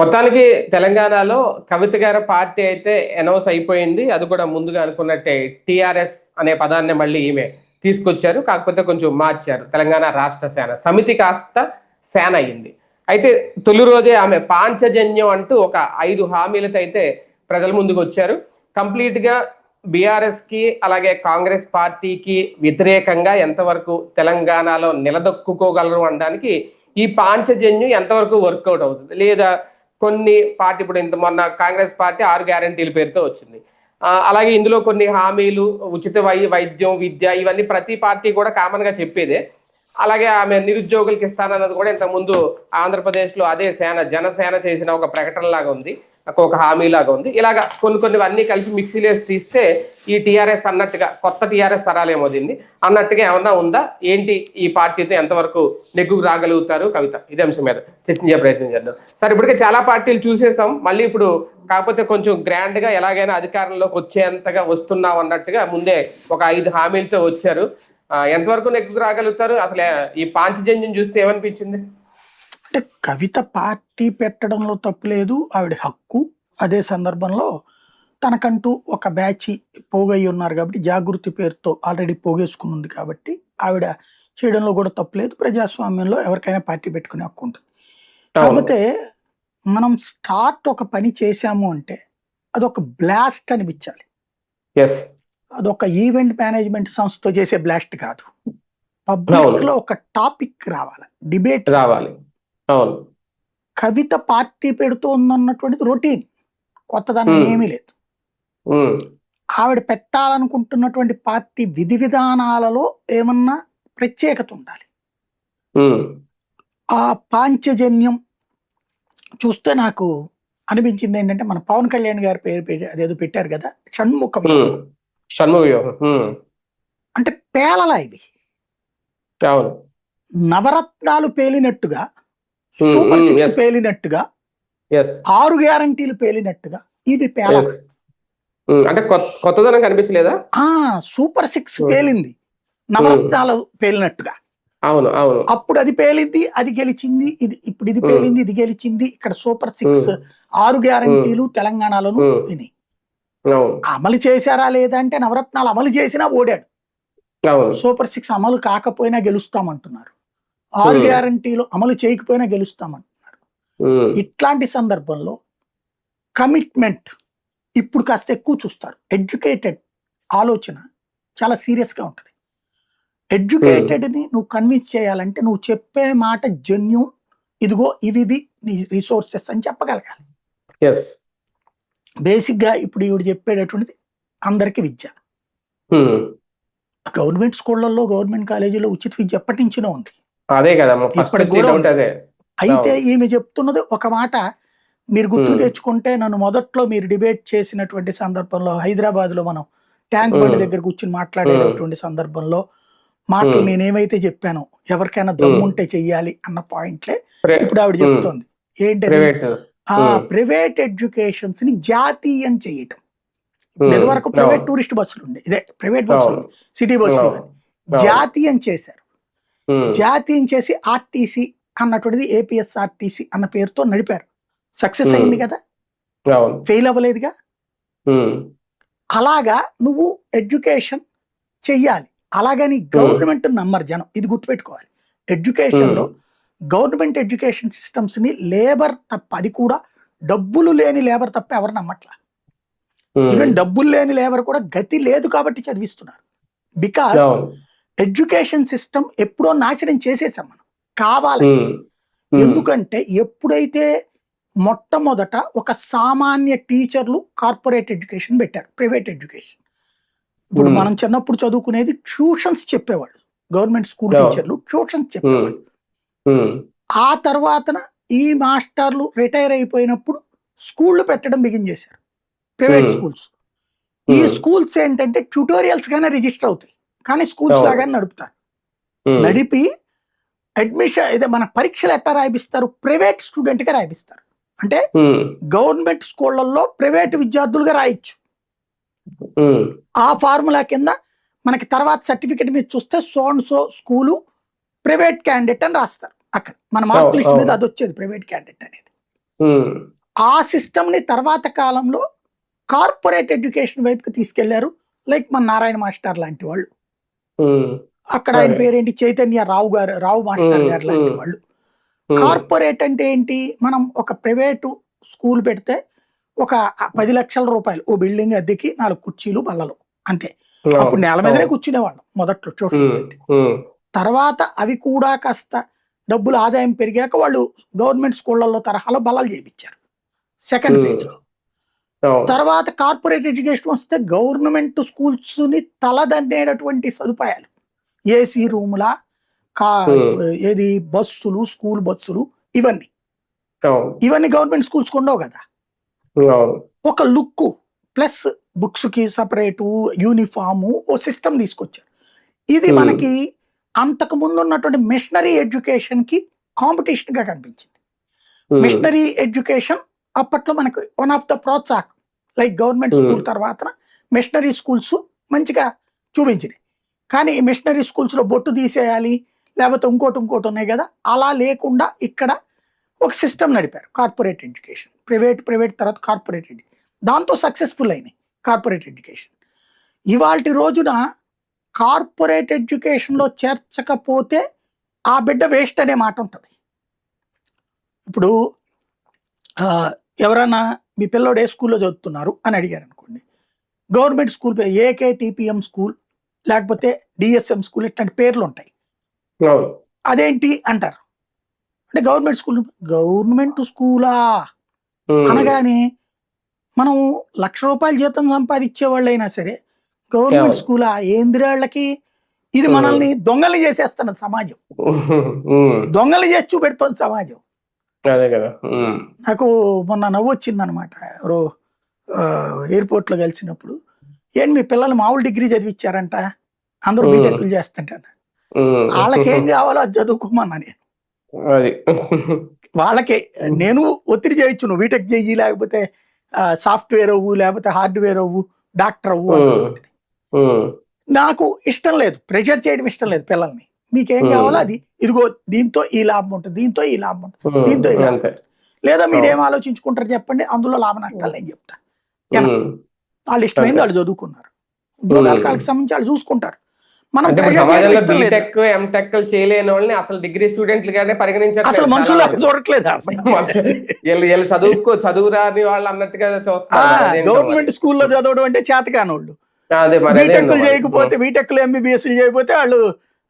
మొత్తానికి తెలంగాణలో కవిత గారి పార్టీ అయితే అనౌన్స్ అయిపోయింది. అది కూడా ముందుగా అనుకున్నట్టే టిఆర్ఎస్ అనే పదాన్ని మళ్ళీ ఈమె తీసుకొచ్చారు. కాకపోతే కొంచెం మార్చారు. తెలంగాణ రాష్ట్ర సేన సమితి కాస్త సేన అయింది. అయితే తొలి రోజే ఆమె పాంచజన్యం అంటూ ఒక 5 హామీలతో అయితే ప్రజల ముందుకు వచ్చారు. కంప్లీట్ గా బీఆర్ఎస్ కి అలాగే కాంగ్రెస్ పార్టీకి వ్యతిరేకంగా ఎంతవరకు తెలంగాణలో నిలదొక్కుకోగలరు అనడానికి ఈ పాంచజన్యం ఎంతవరకు వర్కౌట్ అవుతుంది, లేదా కొన్ని పార్టీ ఇప్పుడు ఇంత మొన్న కాంగ్రెస్ పార్టీ 6 గ్యారంటీల పేరుతో వచ్చింది. అలాగే ఇందులో కొన్ని హామీలు, ఉచిత వైద్యం, విద్య, ఇవన్నీ ప్రతి పార్టీ కూడా కామన్ గా చెప్పేదే. అలాగే ఆమె నిరుద్యోగులకి ఇస్తానన్నది కూడా ఇంతకుముందు ఆంధ్రప్రదేశ్లో అదే జనసేన చేసిన ఒక ప్రకటన లాగా ఉంది, ఒక హామీ లాగా ఉంది. ఇలాగా కొన్ని అన్ని కలిపి మిక్సీలేసి తీస్తే ఈ టీఆర్ఎస్ అన్నట్టుగా కొత్త టీఆర్ఎస్ తరాలేమో దీన్ని అన్నట్టుగా ఏమన్నా ఉందా ఏంటి, ఈ పార్టీతో ఎంతవరకు నెగ్గుకు రాగలుగుతారు కవిత, ఇదే అంశం మీద చర్చించే ప్రయత్నం చేద్దాం. సరే, ఇప్పటికే చాలా పార్టీలు చూసేసాం, మళ్ళీ ఇప్పుడు కాకపోతే కొంచెం గ్రాండ్ గా ఎలాగైనా అధికారంలోకి వచ్చేంతగా వస్తున్నాం అన్నట్టుగా ముందే ఒక 5 హామీలతో వచ్చారు. ఎంతవరకు నెగ్గుకు రాగలుగుతారు? అసలు ఈ పాంచజన్యం చూస్తే ఏమనిపించింది? అంటే కవిత పార్టీ పెట్టడంలో తప్పులేదు, ఆవిడ హక్కు. అదే సందర్భంలో తనకంటూ ఒక బ్యాచ్ పోగయ్యి ఉన్నారు కాబట్టి, జాగృతి పేరుతో ఆల్రెడీ పోగేసుకుని ఉంది కాబట్టి ఆవిడ చేయడంలో కూడా తప్పులేదు. ప్రజాస్వామ్యంలో ఎవరికైనా పార్టీ పెట్టుకునే హక్కు ఉంటుంది. కాకపోతే మనం స్టార్ట్ ఒక పని చేశాము అంటే అదొక బ్లాస్ట్ అనిపించాలి. అదొక ఈవెంట్ మేనేజ్మెంట్ సంస్థతో చేసే బ్లాస్ట్ కాదు. పబ్లిక్ లో ఒక టాపిక్ రావాలి, డిబేట్ రావాలి. కవిత పార్టీ పెడుతోందన్నటువంటిది రొటీన్, కొత్తదనం ఏమీ లేదు. ఆవిడ పెట్టాలనుకుంటున్నటువంటి పార్టీ విధి విధానాలలో ఏమన్నా ప్రత్యేకత ఉండాలి. ఆ పాంచజన్యం చూస్తే నాకు అనిపించింది ఏంటంటే, మన పవన్ కళ్యాణ్ గారి పేరు అదేదో పెట్టారు కదా, షణ్ముఖం. అంటే పేలలా ఇవి నవరత్నాలు పేలినట్టుగా, సూపర్ 6 పేలినట్టుగా, 6 గ్యారంటీలు పేలినట్టుగా ఇవి పేల. అంటే కొత్తదనం కనిపించలేదా? సూపర్ 6 పేలింది నవరత్నాలు పేలినట్టుగా. అవును అవును, అప్పుడు అది పేలింది, అది గెలిచింది. ఇప్పుడు ఇది పేలింది, ఇది గెలిచింది. ఇక్కడ సూపర్ 6 6 గ్యారంటీలు తెలంగాణలోను ఇది అమలు చేశారా లేదా అంటే, నవరత్నాలు అమలు చేసినా ఓడాడు. సూపర్ 6 అమలు కాకపోయినా గెలుస్తామంటున్నారు, 6 గ్యారంటీలు అమలు చేయకపోయినా గెలుస్తామంటున్నారు. ఇట్లాంటి సందర్భంలో కమిట్మెంట్ ఇప్పుడు కాస్త ఎక్కువ చూస్తారు. ఎడ్యుకేటెడ్ ఆలోచన చాలా సీరియస్గా ఉంటుంది. ఎడ్యుకేటెడ్ని నువ్వు కన్విన్స్ చేయాలంటే నువ్వు చెప్పే మాట జెన్యూన్, ఇదిగో ఇవి నీ రిసోర్సెస్ అని చెప్పగలగాలి. బేసిక్గా ఇప్పుడు ఈవిడ చెప్పేటటువంటిది అందరికీ విద్య. గవర్నమెంట్ స్కూళ్ళల్లో, గవర్నమెంట్ కాలేజీలో ఉచిత విద్య ఎప్పటి నుంచినో ఉంది, ఇప్పటికి కూడా ఉంది. అయితే ఈమె చెప్తున్నది ఒక మాట మీరు గుర్తు తెచ్చుకుంటే, నన్ను మొదట్లో మీరు డిబేట్ చేసినటువంటి సందర్భంలో హైదరాబాద్ లో మనం ట్యాంక్ బండ్ దగ్గర కూర్చుని మాట్లాడేటటువంటి సందర్భంలో మాటలు నేనేమైతే చెప్పానో, ఎవరికైనా దమ్ముంటే చెయ్యాలి అన్న పాయింట్లే ఇప్పుడు ఆవిడ చెప్తోంది. ఏంటది? ప్రైవేట్ ఎడ్యుకేషన్స్ ని జాతీయం చేయటం. ఇదివరకు ప్రైవేట్ టూరిస్ట్ బస్సులు ఉండే, ఇదే ప్రైవేట్ బస్సులు, సిటీ బస్సులు జాతీయం చేశారు. జాతీయం చేసి ఆర్టీసీ అన్నటువంటిది ఏపీఎస్ఆర్టీసీ అన్న పేరుతో నడిపారు. సక్సెస్ అయింది కదా, ఫెయిల్ అవ్వలేదుగా. అలాగా నువ్వు ఎడ్యుకేషన్ చెయ్యాలి. అలాగని గవర్నమెంట్ నమ్మరు జనం, ఇది గుర్తుపెట్టుకోవాలి. ఎడ్యుకేషన్ లో గవర్నమెంట్ ఎడ్యుకేషన్ సిస్టమ్స్ ని లేబర్ తప్ప, అది కూడా డబ్బులు లేని లేబర్ తప్ప ఎవరు నమ్మట్లా. ఈవెన్ డబ్బులు లేని లేబర్ కూడా గతి లేదు కాబట్టి చదివిస్తున్నారు. బికాస్ ఎడ్యుకేషన్ సిస్టమ్ ఎప్పుడో నాశనం చేసేసాం మనం కావాలి. ఎందుకంటే ఎప్పుడైతే మొట్టమొదట ఒక సామాన్య టీచర్లు కార్పొరేట్ ఎడ్యుకేషన్ పెట్టారు, ప్రైవేట్ ఎడ్యుకేషన్. ఇప్పుడు మనం చిన్నప్పుడు చదువుకునేది ట్యూషన్స్ చెప్పేవాళ్ళు, గవర్నమెంట్ స్కూల్ టీచర్లు ట్యూషన్స్ చెప్పేవాళ్ళు. ఆ తర్వాత ఈ మాస్టర్లు రిటైర్ అయిపోయినప్పుడు స్కూళ్ళు పెట్టడం బిగిన్ చేశారు, ప్రైవేట్ స్కూల్స్. ఈ స్కూల్స్ ఏంటంటే ట్యూటోరియల్స్ గానే రిజిస్టర్ అవుతాయి, కానీ స్కూల్స్ లాగానే నడుపుతారు. నడిపి అడ్మిషన్ ఇదే మన పరీక్షలు ఎట్లా రాయిస్తారు, ప్రైవేట్ స్టూడెంట్ గా రాయిస్తారు. అంటే గవర్నమెంట్ స్కూళ్ళల్లో ప్రైవేట్ విద్యార్థులుగా రాయొచ్చు. ఆ ఫార్ములా కింద మనకి తర్వాత సర్టిఫికెట్ మీద చూస్తే so and so school private candidate అని రాస్తారు. అక్కడ మన మార్క్ లిస్ట్ మీద అది వచ్చేది ప్రైవేట్ క్యాండిడేట్ అనేది. ఉమ్, ఆ సిస్టమ్ ని తర్వాత కాలంలో కార్పొరేట్ ఎడ్యుకేషన్ వైపుకి తీసుకెళ్లారు. లైక్ మన నారాయణ మాస్టర్ లాంటి వాళ్ళు, ఉమ్, అక్కడ ఆయన అదే. పేరేంటి, చైతన్య రావు మాస్టర్ ఉమ్, గారు లాంటి ఉమ్, వాళ్ళు. ఉమ్, కార్పొరేట్ అంటే ఏంటి, మనం ఒక ప్రైవేటు స్కూల్ పెడితే ఒక 10 లక్షల రూపాయలు ఓ బిల్డింగ్ అద్దెకి 4 కుర్చీలు బల్లలు అంతే. అప్పుడు అవును నేల మీదనే అవును. కూర్చునేవాళ్ళం మొదట్లో ట్యూషన్ ఉమ్, సెంటర్. ఉమ్, తర్వాత అవి కూడా కాస్త డబ్బులు ఆదాయం పెరిగాక వాళ్ళు గవర్నమెంట్ స్కూళ్ళల్లో తరహాలో బలాలు చేయించారు సెకండ్ ఉమ్, ఫేజ్ లో. అవును. తర్వాత కార్పొరేట్ ఎడ్యుకేషన్ వస్తే గవర్నమెంట్ స్కూల్స్ ని తలదన్నేటటువంటి సదుపాయాలు, ఏసీ రూముల, కా ఉమ్, ఏది బస్సులు, స్కూల్ బస్సులు, ఇవన్నీ అవును ఇవన్నీ గవర్నమెంట్ స్కూల్స్ ఉండవు కదా. అవును. ఒక లుక్ ప్లస్ బుక్స్ కి సపరేటు, యూనిఫాము, ఓ సిస్టమ్ తీసుకొచ్చారు. ఇది ఉమ్, మనకి అంతకు ముందు ఉన్నటువంటి మిషనరీ ఎడ్యుకేషన్ కి కాంపిటీషన్ గా కనిపించింది. ఉమ్, మిషనరీ ఎడ్యుకేషన్ అప్పట్లో మనకు వన్ ఆఫ్ ద ప్రోత్సాహం. లైక్ గవర్నమెంట్ ఉమ్, స్కూల్ తర్వాత మిషనరీ స్కూల్స్ మంచిగా చూపించినాయి. కానీ ఈ మిషనరీ స్కూల్స్ లో బొట్టు తీసేయాలి, లేకపోతే ఇంకోటి ఉన్నాయి కదా, అలా లేకుండా ఇక్కడ ఒక సిస్టమ్ నడిపారు. కార్పొరేట్ ఎడ్యుకేషన్, ప్రైవేట్ తర్వాత కార్పొరేట్ ఎడ్యుకేషన్, దాంతో సక్సెస్ఫుల్ అయినాయి కార్పొరేట్ ఎడ్యుకేషన్. ఇవాల్టి రోజున కార్పొరేట్ ఎడ్యుకేషన్లో చేర్చకపోతే ఆ బిడ్డ వేస్ట్ అనే మాట ఉంటుంది. ఇప్పుడు ఆ, ఎవరైనా మీ పిల్లోడు ఏ స్కూల్లో చదువుతున్నారు అని అడిగారు అనుకోండి, గవర్నమెంట్ స్కూల్ పేరు ఏకేటీపీఎం స్కూల్, లేకపోతే డిఎస్ఎం స్కూల్, ఇట్లాంటి పేర్లు ఉంటాయి. అవును. అదేంటి అంటారు, అంటే గవర్నమెంట్ స్కూలా ఉమ్, అనగానే మనం రూ. 1,00,000 జీతం సంపాదించే వాళ్ళైనా సరే గవర్నమెంట్ అవును. స్కూలా ఏందిరాళ్ళకి, ఇది ఉమ్, మనల్ని దొంగలు చేసేస్తున్నది సమాజం, ఉమ్, దొంగలు చేసి చూపెడుతోంది సమాజం. అదే కదా. ఉమ్, నాకు మొన్న నవ్వు వచ్చిందనమాట. ఎవరో ఎయిర్పోర్ట్లో కలిసినప్పుడు, ఏంటి మీ పిల్లలు మామూలు డిగ్రీ చదివించారంట, అందరూ ఉమ్, బీటెక్లు చేస్తుంటారు, ఉమ్, వాళ్ళకేం కావాలో అది చదువుకోమన్నా నేను. అది. వాళ్ళకే నేను ఒత్తిడి చేయొచ్చు, నువ్వు బీటెక్ చెయ్యి, లేకపోతే సాఫ్ట్వేర్ అవ్వు, లేకపోతే హార్డ్వేర్ అవ్వు, డాక్టర్ అవ్వు ఉమ్, అన్నటువంటిది. ఉమ్, నాకు ఇష్టం లేదు, ప్రెషర్ చేయడం ఇష్టం లేదు పిల్లల్ని. మీకేం ఉమ్, కావాలో అది, ఇదిగో దీంతో ఈ లాభం ఉంటుంది, దీంతో ఈ లాభం ఉంటుంది, దీంతో ఈ లాభం అంతే. ఉంటుంది, లేదా అవును. మీరేం ఆలోచించుకుంటారు చెప్పండి, అందులో లాభ నష్టాలు నేను చెప్తా. Enough. ఉమ్, వాళ్ళు ఇష్టమైంది అంతే. వాళ్ళు చదువుకున్నారు, ఉద్యోగాలు ఉమ్. వాళ్ళకి సంబంధించి వాళ్ళు చూసుకుంటారు. మనం అంటే ఇప్పుడు ప్రెషర్ చేయడం సమాజంలో ఇష్టం లేదు. బీటెక్ ఎంటెక్ చేయలేని వాళ్ళని అసలు డిగ్రీ స్టూడెంట్లుగానే అసలు పరిగణించట్లేదు చాలా మనుషులు మంది. చూడట్లేదు. వీళ్ళు చదువు రాని వాళ్ళు అన్నట్టుగా చూస్తున్నారు మరి, అదేంటో మరి. గవర్నమెంట్ స్కూల్లో చదవడం అంటే చేతకానోళ్ళు, అదే మరి, అదేందో బీటెక్లు మరి. చేయకపోతే, బీటెక్లు ఎంబీబీఎస్లు చేయకపోతే వాళ్ళు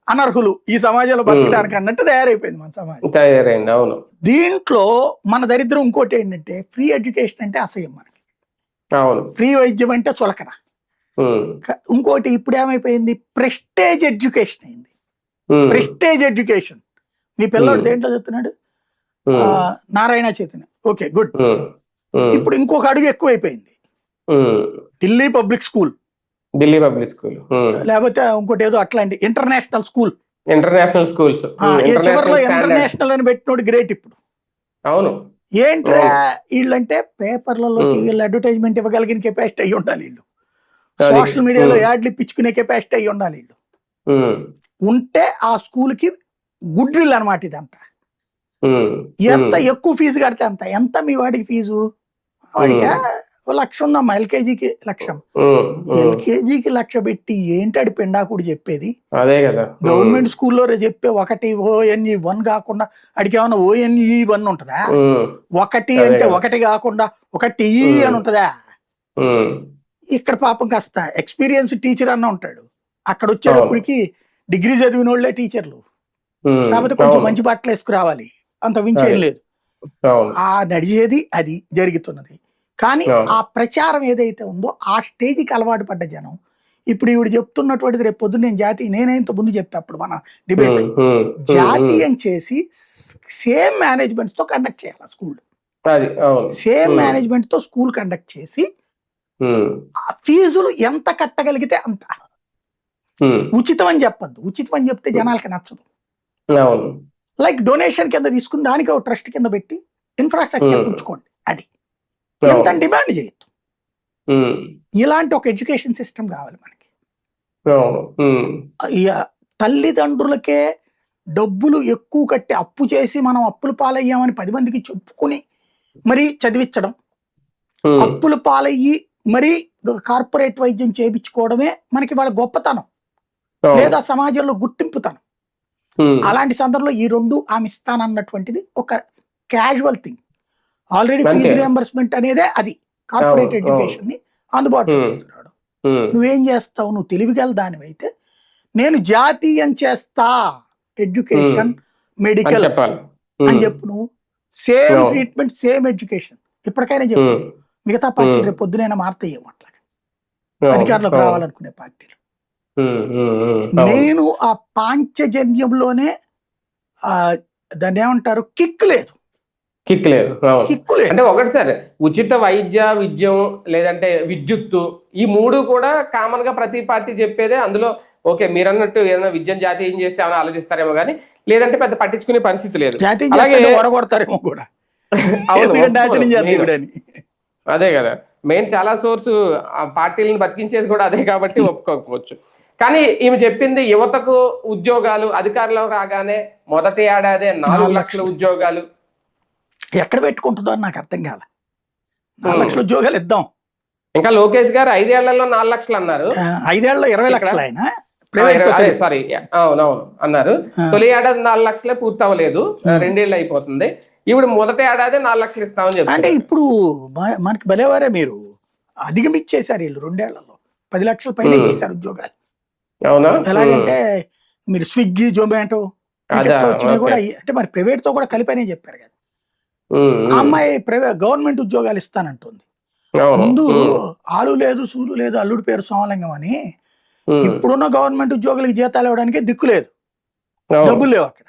అనర్హులు ఈ సమాజంలో బతకడానికి అన్నట్టు తయారైపోయింది మన సమాజం. తయారైంది. అవును. దీంట్లో మన దరిద్రం ఇంకోటి ఏంటంటే, ఫ్రీ ఎడ్యుకేషన్ అంటే అసహ్యం మనకి, అవును. ఫ్రీ వైద్యం అంటే చులకన. ఉమ్, ఇంకోటి ఇప్పుడు ఏమైపోయింది, ప్రెస్టేజ్ ఎడ్యుకేషన్ అయింది. ఉమ్, ప్రెస్టేజ్ ఎడ్యుకేషన్. మీ పిల్లోడు దేంట్లో చదువుతున్నాడు, um, Narayana Chaitanya, okay good. Um, um, ఇప్పుడు ఇంకొక అడుగు ఎక్కువైపోయింది, um. Delhi public school, Delhi public school, లేకపోతే ఇంకోటి ఏదో అట్లాంటి ఇంటర్నేషనల్ స్కూల్. ఇంటర్నేషనల్ స్కూల్స్, ఏ చివరిలో ఇంటర్నేషనల్ స్టాండర్డ్స్. ఇంటర్నేషనల్ అని పెట్టినోడు గ్రేట్. ఇప్పుడు అవును. ఏంట్రా అవును. వీళ్ళంటే, పేపర్లలో ఉమ్, టీవీలో అడ్వర్టైజ్మెంట్ ఇవ్వగలిగిన కెపాసిటీ అయ్యి ఉండాలి వీళ్ళు, అది. సోషల్ మీడియాలో ఉమ్, యాడ్లు ఇప్పించుకునే కెపాసిటీ అయ్యి ఉండాలి వీళ్ళు. ఉమ్, ఉంటే ఆ స్కూల్కి గుడ్ విల్ అనమాట ఇదంతా. ఉమ్, ఎంత ఉమ్, ఎక్కువ ఫీజు కడితే అంత. ఎంత మీ వాడికి ఫీజు, వాడికి ఉమ్, 1,00,000 ఉందమ్మా, ఎల్కేజీకి 1,00,000. ఉమ్, ఉమ్. ఎల్కేజీకి 1,00,000 పెట్టి ఏంటాడు పిండాకుడు చెప్పేది. అదే కదా. గవర్నమెంట్ స్కూల్లో చెప్పే ఒకటి ONE 1 కాకుండా అడికి ఏమన్నా ONE 1 ఉంటుందా? ఉమ్, ఒకటి అదే అంటే కదా. ఒకటి కాకుండా ఒకటి ఉమ్, అని ఉంటుందా? ఉమ్, ఇక్కడ పాపం కాస్త ఎక్స్పీరియన్స్ టీచర్ అన్న ఉంటాడు, అక్కడ అవును. వచ్చేటప్పటికి డిగ్రీ చదివిన వాళ్ళే టీచర్లు. ఉమ్, కాకపోతే కొంచెం అవును. మంచి బట్టలు వేసుకురావాలి, అంత మించి ఏం అదే. లేదు. అవును. ఆ నడిచేది అది జరుగుతున్నది. కానీ అవును. ఆ ప్రచారం ఏదైతే ఉందో ఆ స్టేజ్కి అలవాటు పడ్డ జనం, ఇప్పుడు ఈవిడ చెప్తున్నటువంటిది రేపు పొద్దున్న నేనే ఇంత ముందు చెప్పా అప్పుడు మన డిబేట్, ఉమ్, ఉమ్, ఉమ్, ఉమ్. జాతీయం చేసి సేమ్ మేనేజ్మెంట్స్ తో కండక్ట్ చేయాలి స్కూల్. అది. అవును. సేమ్ ఉమ్, మేనేజ్మెంట్ తో స్కూల్ కండక్ట్ చేసి ఉమ్, ఆ ఫీజులు ఎంత కట్టగలిగితే అంత. ఉమ్, ఉచితం అని చెప్పద్దు, ఉచితం అని చెప్తే జనాలకి నచ్చదు. అవును. లైక్ డొనేషన్ కింద తీసుకుని దానికి ఒక ట్రస్ట్ కింద పెట్టి ఇన్ఫ్రాస్ట్రక్చర్ ఉమ్, ఉంచుకోండి, అది ఎంత అవును. డిమాండ్ చేయొద్దు. ఉమ్, ఇలాంటి ఒక ఎడ్యుకేషన్ సిస్టమ్ కావాలి మనకి. అవును. ఉమ్, ఇక తల్లిదండ్రులకే డబ్బులు ఎక్కువ కట్టి అప్పు చేసి మనం అప్పుల పాలయ్యామని 10 మందికి చెప్పుకుని మరి చదివించడం, ఉమ్, అప్పులు పాలయ్యి మరి కార్పొరేట్ వైద్యం చేయించుకోవడమే మనకి వాళ్ళ గొప్పతనం అవును. లేదా సమాజంలో గుర్తింపుతనం. ఉమ్, అలాంటి సందర్భంలో ఈ రెండు ఆమె ఇస్తానన్నటువంటిది ఒక క్యాజువల్ థింగ్. ఆల్రెడీ అంతే. ఫీజు రియంబర్స్మెంట్ అనేదే అది కార్పొరేట్ అవును, ఎడ్యుకేషన్ ని అందుబాటులో ఉమ్, తీసుకురావడం. ఉమ్, నువ్వేం చేస్తావు? నువ్వు తెలివిగల దానివైతే నేను జాతీయం చేస్తా ఎడ్యుకేషన్ అని మెడికల్ చెప్పాలి. అని ఉమ్, చెప్పు. నువ్వు సేమ్ అవును. ట్రీట్మెంట్ సేమ్ ఎడ్యుకేషన్ ఇప్పటికైనా చెప్పు. ఉమ్, మిగతా పార్టీలు ఉమ్, రేపు పొద్దునైనా మారుతాయేమో అట్లా అవును, అధికారంలోకి అవును. రావాలనుకునే పార్టీలు. ఉమ్, ఉమ్, ఉమ్, అవును. నేను ఆ పాంచజన్యంలోనే ఆ దాన్ని ఏమంటారు కిక్ లేదు, కిక్ లేదు. అవును. కిక్కు లేదు. అంటే ఒకటి సార్, ఉచిత వైద్య విద్యం లేదంటే విద్యుత్తు, ఈ మూడు కూడా కామన్ గా ప్రతి పార్టీ చెప్పేదే. అందులో ఓకే మీరు అన్నట్టు ఏదైనా విద్యను జాతీయం చేస్తే ఏమైనా ఆలోచిస్తారేమో కానీ లేదంటే పెద్ద పట్టించుకునే పరిస్థితి లేదు. జాతీయం అలాగే చేస్తే ఓడగొడతారేమో కూడా, అవును, ఎందుకంటే ఒప్పుకోరు నాశనం చేద్దాం మెయిన్. ఇవిడని. అదే కదా, మెయిన్ చాలా సోర్స్ ఆ పార్టీలను బతికించేది కూడా అదే కాబట్టి ఒప్పుకోకపోవచ్చు. కానీ ఈమె చెప్పింది యువతకు ఉద్యోగాలు, అధికారంలో రాగానే మొదటి ఏడాదే 4 4 లక్షల లక్షలు ఉద్యోగాలు. ఎక్కడ పెట్టుకుంటుందో అని నాకు అర్థం కాల. 4 ఉమ్. లక్షల ఉద్యోగాలు ఇద్దాం, ఇంకా లోకేష్ గారు 5 ఏళ్లలో 4 లక్షలు అన్నారు. 5 ఏళ్ళలో 20 ఇక్కడ లక్షలు ఆయన ప్రైవేట్ తో అదే కలిపి. సారీ, అవునవును అన్నారు. ఆ, తొలి ఏడాది 4 లక్షలే పూర్తి అవ్వలేదు, ఆ. 2 ఏళ్ళు అయిపోతుంది. ఇప్పుడు మొదటి ఏడాది 4 లక్షలు ఇస్తామని అంటే చెప్తున్నారు. ఇప్పుడు మనకి భలేవారే, మీరు అధిగమించేశారు వీళ్ళు 2 ఏళ్లలో 10 లక్షల పైన ఉమ్, ఇచ్చేసారు ఉద్యోగాలు. అవునా. ఎలాగంటే మీరు స్విగ్గీ జొమాటో అదా, వీటిలో వచ్చినాయి ఓకే. కూడా అంటే మరి ప్రైవేట్ తో కూడా కలిపనే చెప్పారు కదా. ఉమ్, ఆ ఉమ్, అమ్మాయి గవర్నమెంట్ ఉద్యోగాలు ఇస్తానంటుంది. అవును. ముందు ఉమ్, ఆలు లేదు సూలు లేదు అల్లుడి పేరు సోమలింగం అని. ఉమ్, ఇప్పుడున్న గవర్నమెంట్ ఉద్యోగులకి జీతాలు ఇవ్వడానికి దిక్కు లేదు, అవును. డబ్బులు లేవు అక్కడ.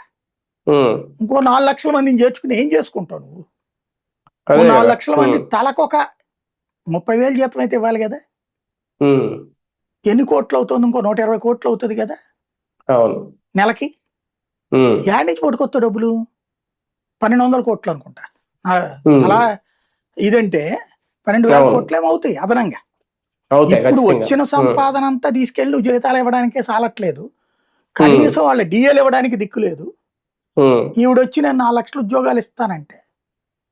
ఉమ్, ఇంకో 4 లక్షల మందిని చేర్చుకుని ఏం చేసుకుంటావు నువ్వు? ఓ అదే 4 కదా. లక్షల మంది తలకొక 30,000 జీతం అయితే ఇవ్వాలి కదా. ఉమ్, ఎన్ని కోట్లు అవుతుంది? ఇంకో 120 కోట్లు అవుతుంది కదా అవును. నెలకి. ఉమ్, యాడ్ నుంచి పట్టుకొస్తా డబ్బులు 1200 కోట్లు అనుకుంటా. ఉమ్, అలా ఇదంటే 12,000 అవును. కోట్లు ఏమవుతాయి అదనంగా. అవుతాయి ఇప్పుడు ఖచ్చితంగా. వచ్చిన ఉమ్, సంపాదన అంతా తీసుకెళ్ళి నువ్వు జీతాలు ఇవ్వడానికే సాలట్లేదు, ఉమ్, కనీసం వాళ్ళ డిఏలు ఇవ్వడానికి దిక్కు లేదు. ఉమ్, ఈవిడొచ్చి నేను 4 లక్షల ఉద్యోగాలు ఇస్తానంటే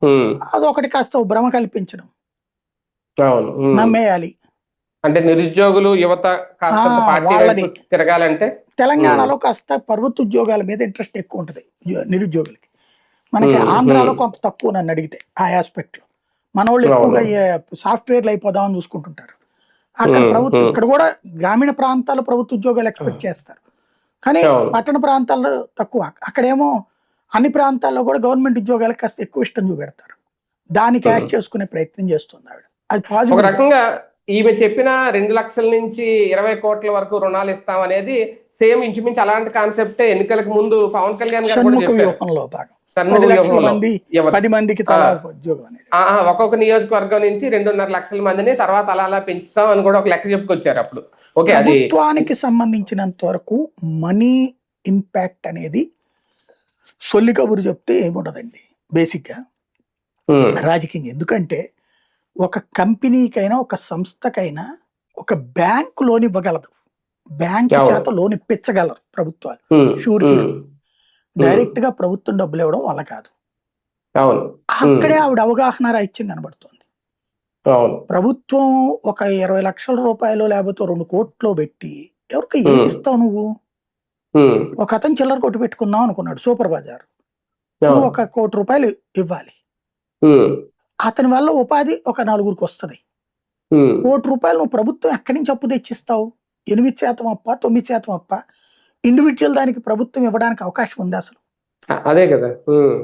ఉమ్, అదొకటి కాస్త ఓ భ్రమ కల్పించడం, అవును. ఉమ్. నమ్మేయాలి. అంటే నిరుద్యోగులు, యువత కాస్తంత పార్టీ వైపు వాళ్ళని తిరగాలంటే. ఉమ్, తెలంగాణలో కాస్త ప్రభుత్వ ఉద్యోగాల మీద ఇంట్రెస్ట్ ఎక్కువ ఉంటుంది నిరుద్యోగులకి. మనకి ఉమ్, ఆంధ్రాలో ఉమ్, కొంత తక్కువ నన్ను అడిగితే ఆ ఆస్పెక్ట్లో. మన వాళ్ళు ఎక్కువగా అవును. సాఫ్ట్వేర్లు అయిపోదామని చూసుకుంటుంటారు. అక్కడ ఉమ్, ప్రభుత్వం, ఉమ్, ఇక్కడ కూడా గ్రామీణ ప్రాంతాల్లో ప్రభుత్వ ఉద్యోగాలు ఎక్స్పెక్ట్ చేస్తారు, కానీ అవును. పట్టణ ప్రాంతాల్లో తక్కువ. అక్కడేమో అన్ని ప్రాంతాల్లో కూడా గవర్నమెంట్ ఉద్యోగాలకు కాస్త ఎక్కువ ఇష్టం చూపెడతారు. దాన్ని క్యాష్ ఉమ్. చేసుకునే ప్రయత్నం చేస్తుంది ఆవిడ. అది ఒక పాజిబుల్ కాదు. రకంగా ఈమె చెప్పిన 2 లక్షల నుంచి 20 కోట్ల వరకు రుణాలు ఇస్తాం అనేది సేమ్ ఇంచుమించు అలాంటి కాన్సెప్టే ఎన్నికలకు ముందు పవన్ కళ్యాణ్ గారు కూడా షణ్ముఖ చెప్పారు. వ్యూహంలో భాగం షణ్ముఖ 10 లక్షల వ్యూహంలో మంది యువత 10 మందికి ఆ, తలా ఒక ఉద్యోగం అనేది. ఒక్కొక్క నియోజకవర్గం నుంచి 2.5 లక్షల మందిని తర్వాత అలా అలా పెంచుతాం అని కూడా ఒక లెక్క చెప్పుకొచ్చారు అప్పుడు. ఓకే, అది. ప్రభుత్వానికి సంబంధించినంత వరకు మనీ ఇంపాక్ట్ అనేది సొల్లి కబురు చెప్తే ఏముండదండి బేసిక్గా ఉమ్, రాజకీయం. ఎందుకంటే ఒక కంపెనీకైనా ఒక సంస్థకైనా ఒక బ్యాంక్ లోన్ ఇవ్వగలదు, బ్యాంకు అవును. చేత లోన్ ఇప్పించగలరు ప్రభుత్వాలు, ఉమ్, షూరిటీ ఉమ్, లోన్. ఉమ్, డైరెక్ట్ గా ప్రభుత్వం డబ్బులు ఇవ్వడం వల్ల కాదు. అవును. ఉమ్, అక్కడే ఆవిడ అవగాహన రాహిత్యం కనబడుతుంది. అవును. ప్రభుత్వం ఒక 20 లక్షల రూపాయలు లేకపోతే 2 కోట్లు పెట్టి ఎవరికి ఏమి ఉమ్, ఇస్తావు నువ్వు? ఉమ్, ఒక అతను చిల్లర కొట్టు పెట్టుకుందాం అనుకున్నాడు సూపర్ బజార్, నువ్వు అవును. 1 కోటి రూపాయలు ఇవ్వాలి. ఉమ్, అతని వల్ల ఉపాధి ఒక 4గురికి వస్తుంది. ఉమ్, 1 కోటి రూపాయలు నువ్వు ప్రభుత్వం ఎక్కడి నుంచి అప్పు తెచ్చిస్తావు? 8% అప్ప, 9% అప్ప. ఇండివిజువల్ దానికి ప్రభుత్వం ఇవ్వడానికి అవకాశం ఉంది అసలు? అదే కదా. ఉమ్,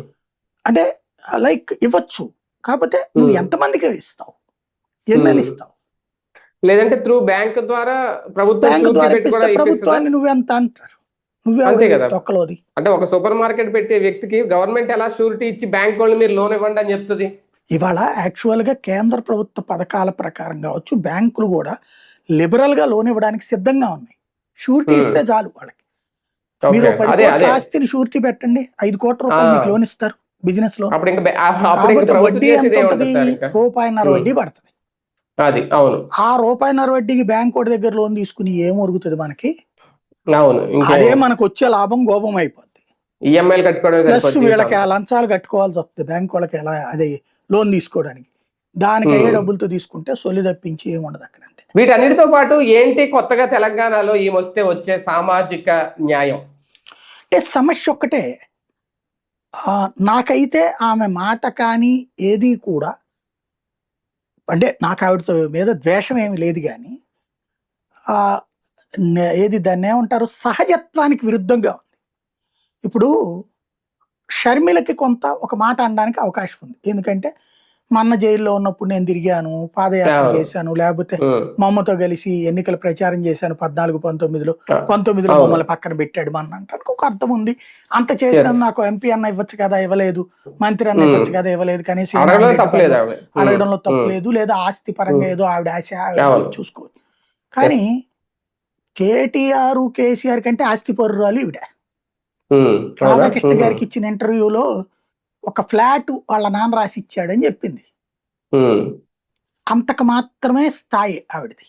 అంటే లైక్ ఇవ్వచ్చు, కాకపోతే నువ్వు ఉమ్, ఎంతమందికి ఇస్తావు, ఎన్నని ఉమ్. ఇస్తావు? లేదంటే త్రూ బ్యాంక్ ద్వారా ప్రభుత్వం బ్యాంకు షూరిటీ ద్వారా పెట్టి ఇప్పిస్తే కూడా ఇప్పిస్తుందా? ప్రభుత్వాన్ని నువ్వెంత అంటారు? అంతే నువ్వెవడి కదా. తొక్కలోది? అంటే ఒక సూపర్ మార్కెట్ పెట్టే వ్యక్తికి గవర్నమెంట్ ఎలా షూరిటీ ఇచ్చి బ్యాంక్ వాళ్ళు మీరు లోన్ ఇవ్వండి అని చెప్తుంది? ఇవాళ యాక్చువల్గా కేంద్ర ప్రభుత్వ పథకాల ప్రకారం కావచ్చు, బ్యాంకులు కూడా లిబరల్గా లోన్ ఇవ్వడానికి సిద్ధంగా ఉన్నాయి. షూరిటీ ఉమ్, ఇస్తే చాలు వాళ్ళకి. మీరు ఓకే. 10 అదే కోట్ల అదే. ఆస్తిని షూరిటీ పెట్టండి, 5 కోట్ల ఆ, రూపాయలు మీకు లోన్ ఇస్తారు బిజినెస్ లో. అప్పుడు ఇంకా అప్పుడు ఇంకా కాకపోతే ప్రభుత్వం వడ్డీ చేసేది ఎంత ఏముంటది ఉంటుంది? సార్ ఇంకా. రూపాయిన్నర ఉమ్, వడ్డీ పడుతుంది. అది అవును. ఆ రూపాయిన్నర వడ్డీకి బ్యాంక్ వాడి దగ్గర లోన్ తీసుకుని ఏం ఒరుగుతుంది మనకి? అవును, ఇంకేం. అదే మనకు వచ్చే లాభం గోపం అయిపోద్ది. ఈఎంఐలు కట్టుకోవడమే ప్లస్ సరిపోద్ది వీళ్ళకి జీవితం ఆ అంతా. లంచాలు కట్టుకోవాల్సి వస్తుంది బ్యాంక్ వాళ్ళకి. ఎలా అది లోన్ తీసుకోవడానికి. దానికి అయ్యే డబ్బులతో తీసుకుంటే సొల్లు తప్పించి ఏముండదు అక్కడ అంతే. వీటన్నిటితో పాటు ఏంటి కొత్తగా తెలంగాణలో ఈమొస్తే వచ్చే సామాజిక న్యాయం? అంటే సమస్య ఒక్కటే, నాకైతే ఆమె మాట కానీ ఏది కూడా, అంటే నాకు ఆవిడతో మీద ద్వేషం ఏమి లేదు కానీ ఏది దాన్ని ఏమంటారు, సహజత్వానికి విరుద్ధంగా ఉంది. ఇప్పుడు షర్మిలకి కొంత ఒక మాట అనడానికి అవకాశం ఉంది. ఎందుకంటే మా అన్న జైల్లో ఉన్నప్పుడు నేను తిరిగాను, పాదయాత్ర చేశాను, లేకపోతే మా అమ్మతో కలిసి ఎన్నికల ప్రచారం చేశాను 14-19లో మమ్మల్ని పక్కన పెట్టాడు మా అన్న అంటానికి ఒక అర్థం ఉంది. అంత చేసిన నాకు ఎంపీ అన్న ఇవ్వచ్చు కదా, ఇవ్వలేదు, మంత్రి అన్న ఇవ్వచ్చు కదా, ఇవ్వలేదు, కనీసం అడగడంలో తప్పలేదు, లేదా ఆస్తి పరంగా ఏదో ఆవిడ ఆశ చూసుకోవచ్చు. కానీ కేటీఆర్ కేసీఆర్ కంటే ఆస్తి పరురాలు ఈవిడ. రాధాకృష్ణ గారికి ఇచ్చిన ఇంటర్వ్యూలో ఒక ఫ్లాట్ వాళ్ళ నాన్న రాసి ఇచ్చాడని చెప్పింది. అంతకు మాత్రమే స్థాయి ఆవిడది.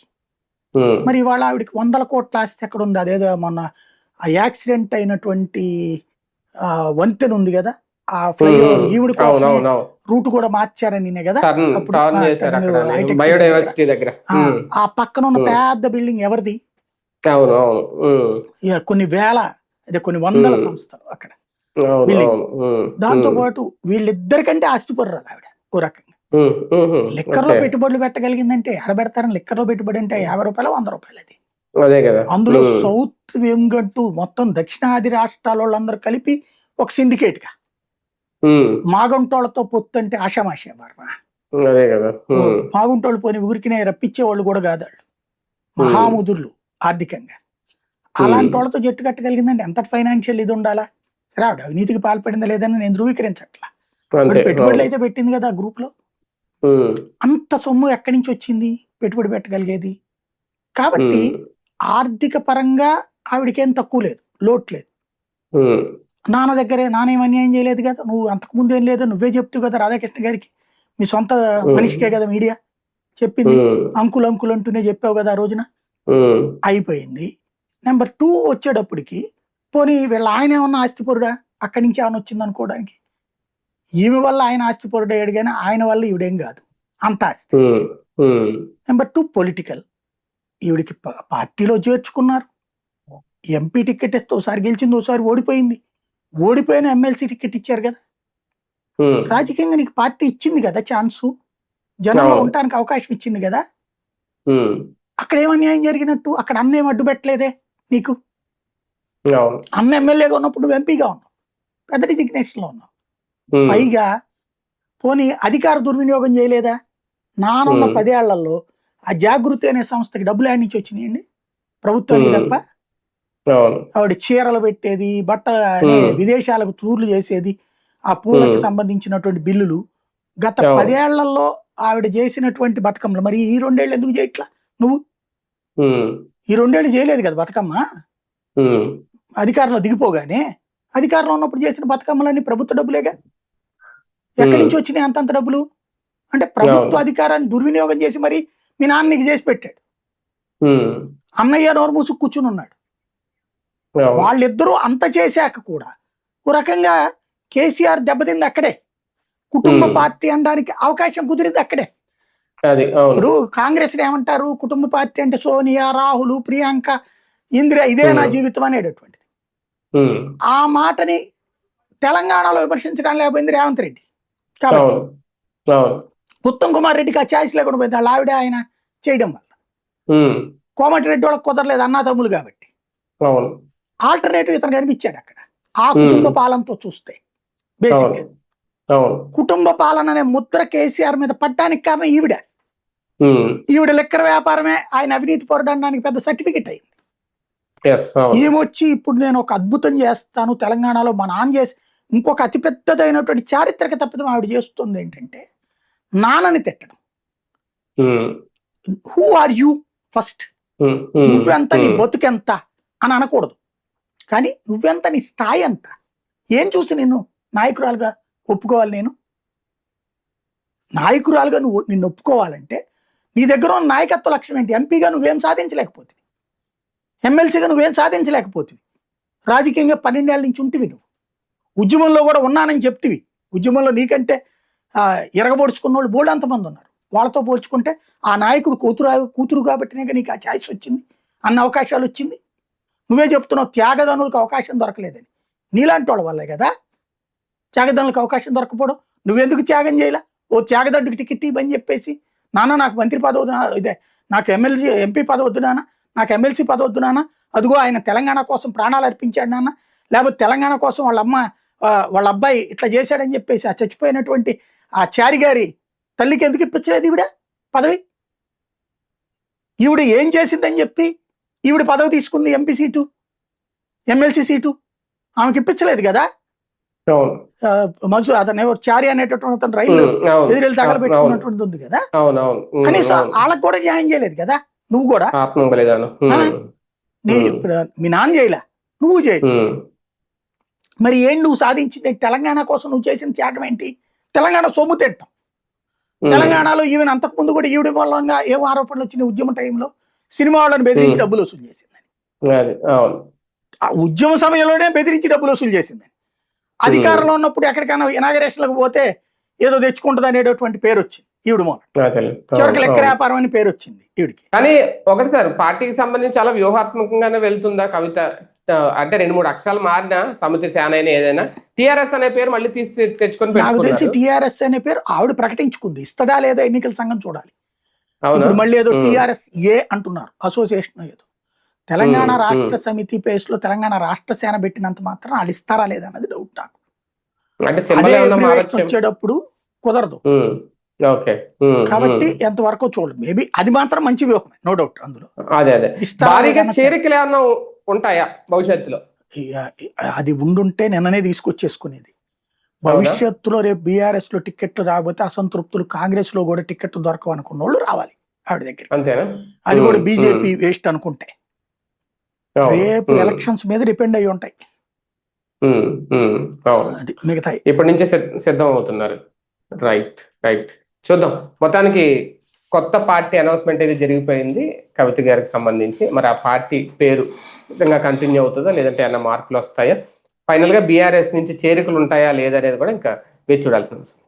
మరి ఇవాళ ఆవిడకి 100 కోట్ల ఆస్తి ఎక్కడ ఉంది? అదేదో మొన్న ఆ యాక్సిడెంట్ అయినటువంటి వంతెన ఉంది కదా, ఆ ఫ్లైఓవర్ ఈవిడ కోసం రూట్ కూడా మార్చారని కదా అప్పుడు. ఆ పక్కన ఉన్న పెద్ద బిల్డింగ్ ఎవరిది? కొన్ని వేల, అదే కొన్ని వందల సంస్థలు అక్కడ బిల్డింగ్. దాంతో పాటు వీళ్ళిద్దరికంటే ఆస్తిపరురాలు ఆవిడ ఓ రకంగా. లిక్కర్లో పెట్టుబడులు పెట్టగలిగిందంటే ఎక్కడ పెడతారని? లిక్కర్లో పెట్టుబడి అంటే 50 రూపాయలు 100 రూపాయలు అది. అందులో సౌత్ వెంగట్టు మొత్తం దక్షిణాది రాష్ట్రాల వాళ్ళందరూ కలిపి ఒక సిండికేట్ గా, మాగుంటోళ్లతో పొత్తు అంటే ఆషామాషి వర్మ. మాగుంటోళ్ళు పోని ఊరికినే రప్పించేవాళ్ళు కూడా కాదు వాళ్ళు, మహాముదుర్లు ఆర్థికంగా. అలాంటి వాళ్ళతో జట్టు కట్టగలిగిందంటే ఎంత ఫైనాన్షియల్ ఇది ఉండాలా? సరే, ఆవిడ అవినీతికి పాల్పడిందా లేదని నేను ధృవీకరించట్లా, పెట్టుబడులు అయితే పెట్టింది కదా ఆ గ్రూప్ లో. అంత సొమ్ము ఎక్కడి నుంచి వచ్చింది పెట్టుబడి పెట్టగలిగేది? కాబట్టి ఆర్థిక పరంగా ఆవిడకేం తక్కువ లేదు, లోటు లేదు. నాన్న దగ్గరే నానేం అన్యాయం చేయలేదు కదా, నువ్వు అంతకు ముందు ఏం లేదు, నువ్వే చెప్తూ కదా రాధాకృష్ణ గారికి, మీ సొంత మనిషికే కదా మీడియా చెప్పింది, అంకుల్ అంకుల్ అంటూనే చెప్పావు కదా ఆ రోజున. అయిపోయింది. నెంబర్ 2 వచ్చేటప్పటికి, పోనీ వీళ్ళ ఆయన ఏమన్నా ఆస్తిపరుడా? అక్కడి నుంచి ఏమైనా వచ్చింది అనుకోవడానికి. ఈమె వల్ల ఆయన ఆస్తిపరుడు అయ్యాడు కానీ ఆయన వల్ల ఈవిడేం కాదు అంత ఆస్తి. Number 2 political. ఈవిడికి పార్టీలో చేర్చుకున్నారు, ఎంపీ టికెట్ ఇస్తే ఒకసారి గెలిచింది, ఒకసారి ఓడిపోయింది. ఓడిపోయిన ఎమ్మెల్సీ టికెట్ ఇచ్చారు కదా. రాజకీయంగా నీకు పార్టీ ఇచ్చింది కదా ఛాన్సు, జనంలో ఉండటానికి అవకాశం ఇచ్చింది కదా. అక్కడ ఏమన్యాయం జరిగినట్టు? అక్కడ అన్న ఏం అడ్డు పెట్టలేదే నీకు. అన్న ఎమ్మెల్యేగా ఉన్నప్పుడు నువ్వు ఎంపీగా ఉన్నావు, పెద్ద డిజిగ్నేషన్ లో ఉన్నావు. పైగా పోనీ అధికార దుర్వినియోగం చేయలేదా? నానున్న 10 ఏళ్లలో ఆ జాగృతి అనే సంస్థకి డబ్బులు ఆడి నుంచి వచ్చినాయండి? ప్రభుత్వానికి తప్ప. ఆవిడ చీరలు పెట్టేది, బట్టలు విదేశాలకు టూర్లు చేసేది, ఆ పూలకి సంబంధించినటువంటి బిల్లులు గత 10 ఏళ్లలో ఆవిడ చేసినటువంటి బతుకమ్మలు మరి ఈ 2 ఏళ్ళు ఎందుకు చేయట్లా నువ్వు? ఈ 2 ఏళ్ళు చేయలేదు కదా బతుకమ్మ. అధికారంలో దిగిపోగానే అధికారంలో ఉన్నప్పుడు చేసిన బతుకమ్మలన్నీ ప్రభుత్వ డబ్బులేగా. ఎక్కడి నుంచి వచ్చినాయి అంతంత డబ్బులు? అంటే ప్రభుత్వ అధికారాన్ని దుర్వినియోగం చేసి మరి మీ నాన్న నీకు చేసి పెట్టాడు. అన్నయ్య నోరు మూసుకు కూర్చుని ఉన్నాడు. వాళ్ళిద్దరూ అంత చేశాక కూడా ఓ రకంగా కేసీఆర్ దెబ్బతింది అక్కడే. కుటుంబ పార్టీ అనడానికి అవకాశం కుదిరింది అక్కడే. ఇప్పుడు కాంగ్రెస్ ఏమంటారు, కుటుంబ పార్టీ అంటే సోనియా, రాహుల్, ప్రియాంక, ఇందిరా, ఇదే నా జీవితం అనేటటువంటిది. ఆ మాటని తెలంగాణలో విమర్శించడం లేకపోయింది రేవంత్ రెడ్డి. కాబట్టి ఉత్తమ్ కుమార్ రెడ్డికి ఆ ఛాయిస్ లేకుండా పోయింది వాళ్ళ ఆవిడ ఆయన చేయడం వల్ల. కోమటిరెడ్డి వాళ్ళకి కుదరలేదు అన్నా తమ్ములు కాబట్టి. ఆల్టర్నేటివ్ ఇతను కనిపించాడు అక్కడ. ఆ కుటుంబ పాలనతో చూస్తే బేసిక్ కుటుంబ పాలన అనే ముద్ర కేసీఆర్ మీద పడ్డానికి కారణం ఈవిడ. ఈవిడ లిక్కర్ వ్యాపారమే ఆయన అవినీతి పరుడడానికి పెద్ద సర్టిఫికెట్ అయింది. ఏమొచ్చి ఇప్పుడు నేను ఒక అద్భుతం చేస్తాను తెలంగాణలో మా నాన్న చేసి, ఇంకొక అతిపెద్దదైనటువంటి చారిత్రక తప్పిదం ఆవిడ చేస్తుంది ఏంటంటే నాన్నని తిట్టడం. హూ ఆర్ యూ ఫస్ట్, నువ్వెంత, నీ బతుకెంత అని అనకూడదు, కానీ నువ్వెంత, నీ స్థాయి ఎంత, ఏం చూసి నిన్ను నాయకురాలుగా ఒప్పుకోవాలి? నేను నాయకురాలుగా నిన్ను ఒప్పుకోవాలంటే నీ దగ్గర ఉన్న నాయకత్వ లక్ష్యం ఏంటి? ఎంపీగా నువ్వేం సాధించలేకపోతుంది, ఎమ్మెల్సీగా నువ్వేం సాధించలేకపోతుంది, రాజకీయంగా 12 ఏళ్ళ నుంచి ఉంటివి, నువ్వు ఉద్యమంలో కూడా ఉన్నానని చెప్తివి, ఉద్యమంలో నీకంటే ఎరగబొడుచుకున్న వాళ్ళు బోల్డ్ అంతమంది ఉన్నారు. వాళ్ళతో పోల్చుకుంటే ఆ నాయకుడు కూతురు కాబట్టినే నీకు ఆ ఛాయిస్ వచ్చింది, అన్న అవకాశాలు వచ్చింది. నువ్వే చెప్తున్నావు త్యాగదనులకు అవకాశం దొరకలేదని. నీలాంటి వాళ్ళ వల్లే కదా త్యాగదనులకు అవకాశం దొరకపోవడం. నువ్వెందుకు త్యాగం చేయలే? ఓ త్యాగదడ్డుకి టికెట్ ఇవ్వని చెప్పేసి, నాన్న నాకు మంత్రి పదవి వద్దు, ఇదే నాకు ఎంపీ పదవి వద్దు నాన్న, నాకు ఎమ్మెల్సీ పదవి వద్దు నాన్న, అదిగో ఆయన తెలంగాణ కోసం ప్రాణాలు అర్పించాడు నాన్న, లేకపోతే తెలంగాణ కోసం వాళ్ళ అబ్బాయి ఇట్లా చేశాడని చెప్పేసి ఆ చచ్చిపోయినటువంటి ఆ చారి గారి తల్లికి ఎందుకు ఇప్పించలేదు ఈవిడ పదవి? ఈవిడ ఏం చేసిందని చెప్పి ఈవిడ పదవి తీసుకుంది, ఎంపీ సీటు ఎమ్మెల్సీ సీటు ఆమెకి ఇప్పించలేదు కదా. అతను ఎవరు చారి అనేటటువంటి అతను రైలు ఎదురెళ్ళి తగలబెట్టుకున్నటువంటిది ఉంది కదా. కనీసం వాళ్ళకు కూడా న్యాయం చేయలేదు కదా. నువ్వు కూడా మీ నాన్న చేయలే, నువ్వు చేయలేదు. మరి ఏంటి నువ్వు సాధించింది? తెలంగాణ కోసం నువ్వు చేసిన త్యాగం ఏంటి? తెలంగాణ సొమ్ము తింటాం. తెలంగాణలో ఈవెన్ అంతకుముందు కూడా ఈవిడ మూలంగా ఏం ఆరోపణలు వచ్చినాయి? ఉద్యమ టైంలో సినిమా వాళ్ళని బెదిరించి డబ్బులు వసూలు చేసిందని, ఆ ఉద్యమ సమయంలోనే బెదిరించి డబ్బులు వసూలు చేసిందని. అధికారంలో ఉన్నప్పుడు ఎక్కడికైనా ఇనాగరేషన్లకు పోతే ఏదో తెచ్చుకుంటుంది అనేటటువంటి పేరు వచ్చింది ఈవిడ మూలం. చివరికి లెక్క వ్యాపారం అని పేరు వచ్చింది ఈవిడికి. కానీ ఒకటి సార్, పార్టీకి సంబంధించి చాలా వ్యూహాత్మకంగానే వెళ్తుందా కవిత? అంటే 2-3 అక్షరాలు మారిన సమితి సేన అయినా ఏదైనా టిఆర్ఎస్ అనే పేరు మళ్ళీ తెచ్చుకొని నాకు తెలిసి టిఆర్ఎస్ అనే పేరు ఆవిడ ప్రకటించుకుంది. ఇస్తదా లేదా ఎన్నికల సంఘం చూడాలి. ఇప్పుడు మళ్ళీ ఏదో టిఆర్ఎస్ ఏ అంటున్నారు, అసోసియేషన్ ఏదో. తెలంగాణ రాష్ట్ర సమితి ప్లేస్ లో తెలంగాణ రాష్ట్ర సేన పెట్టినంత మాత్రం వాళ్ళు ఇస్తారా లేదా అన్నది డౌట్ నాకు. వచ్చేటప్పుడు కుదరదు కాబట్టి ఎంతవరకు చూడదు. మేబీ అది మాత్రం మంచి వ్యూహమే, నో డౌట్. అందులో చేరికలు ఏమన్నా ఉంటాయా భవిష్యత్తులో? అది ఉండుంటే నిన్ననే తీసుకొచ్చేసుకునేది. భవిష్యత్తులో రేపు బీఆర్ఎస్ లో టికెట్లు రాకపోతే అసంతృప్తులు కాంగ్రెస్ లో కూడా టికెట్లు దొరకవు అనుకున్న వాళ్ళు రావాలి ఆవిడ దగ్గర. అది కూడా బీజేపీ వేస్ట్ అనుకుంటే రేపు ఎలక్షన్స్ మీద డిపెండ్ అయ్యి ఉంటాయి. మిగతా ఇప్పటి నుంచే సిద్ధం అవుతున్నారు. రైట్ రైట్ చూద్దాం. మొత్తానికి కొత్త పార్టీ అనౌన్స్మెంట్ అయితే జరిగిపోయింది కవిత గారికి సంబంధించి. మరి ఆ పార్టీ పేరు నిజంగా కంటిన్యూ అవుతుందా లేదంటే ఏమైనా మార్పులు వస్తాయా? ఫైనల్ గా బీఆర్ఎస్ నుంచి చేరికలు ఉంటాయా లేదా అనేది కూడా ఇంకా వేచి చూడాల్సిన అవసరం.